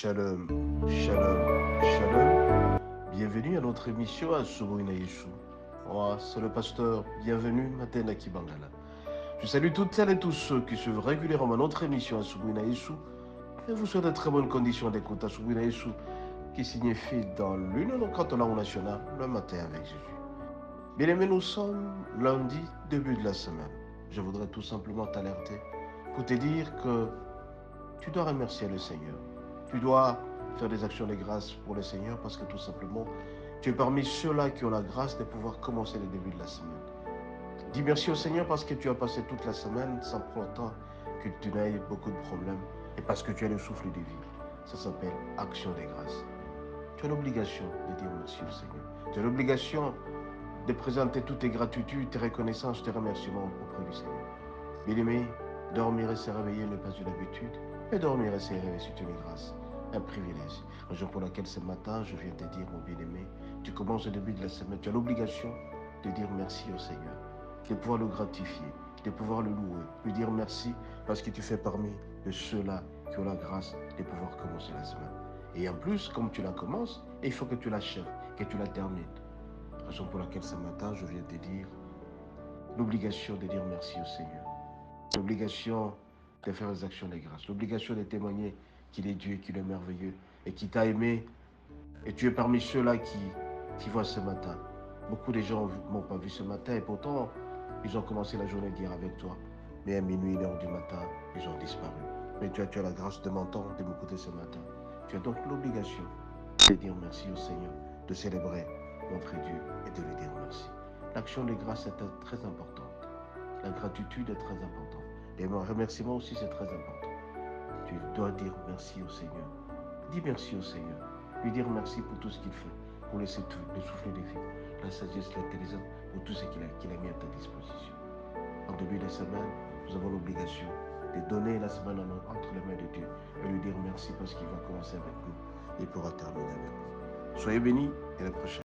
Shalom, shalom, shalom. Bienvenue à notre émission à Soubouna Yeshua. Moi, c'est le pasteur. Bienvenue, Matena Kibangala. Je salue toutes celles et tous ceux qui suivent régulièrement notre émission à Soubouna Yeshua et vous souhaite de très bonnes conditions d'écoute à Soubouna Yeshua, qui signifie dans l'une de nos 40 langues nationales, le matin avec Jésus. Bien aimés, nous sommes lundi, début de la semaine. Je voudrais tout simplement t'alerter pour te dire que tu dois remercier le Seigneur. Tu dois faire des actions de grâce pour le Seigneur parce que tout simplement, tu es parmi ceux-là qui ont la grâce de pouvoir commencer le début de la semaine. Dis merci au Seigneur parce que tu as passé toute la semaine sans pour autant que tu n'aies beaucoup de problèmes et parce que tu as le souffle de vie. Ça s'appelle action de grâce. Tu as l'obligation de dire merci au Seigneur. Tu as l'obligation de présenter toutes tes gratitudes, tes reconnaissances, tes remerciements auprès du Seigneur. Bien-aimé, dormir et se réveiller n'est pas une habitude, mais dormir et se réveiller, c'est une grâce, un privilège. Raison pour laquelle ce matin, je viens te dire, mon bien-aimé, tu commences au début de la semaine, tu as l'obligation de dire merci au Seigneur, de pouvoir le gratifier, de pouvoir le louer, lui dire merci parce que tu fais parmi de ceux-là qui ont la grâce de pouvoir commencer la semaine. Et en plus, comme tu la commences, il faut que tu l'achèves, que tu la termines. Raison pour laquelle ce matin, je viens te dire l'obligation de dire merci au Seigneur, l'obligation de faire les actions de grâce, l'obligation de témoigner qu'il est Dieu, qu'il est merveilleux et qu'il t'a aimé. Et tu es parmi ceux-là qui voient ce matin. Beaucoup de gens ne m'ont pas vu ce matin et pourtant, ils ont commencé la journée d'hier avec toi. Mais à minuit, 1h du matin, ils ont disparu. Mais tu as la grâce de m'entendre, de m'écouter ce matin. Tu as donc l'obligation de dire merci au Seigneur, de célébrer notre Dieu et de lui dire merci. L'action de grâce est très importante. La gratitude est très importante. Les remerciements aussi, c'est très important. Tu dois dire merci au Seigneur. Dis merci au Seigneur. Lui dire merci pour tout ce qu'il fait, pour le souffle de vie, la sagesse, l'intelligence, pour tout ce qu'il a mis à ta disposition. En début de semaine, nous avons l'obligation de donner la semaine entre les mains de Dieu et lui dire merci parce qu'il va commencer avec nous et pourra terminer avec nous. Soyez bénis et à la prochaine.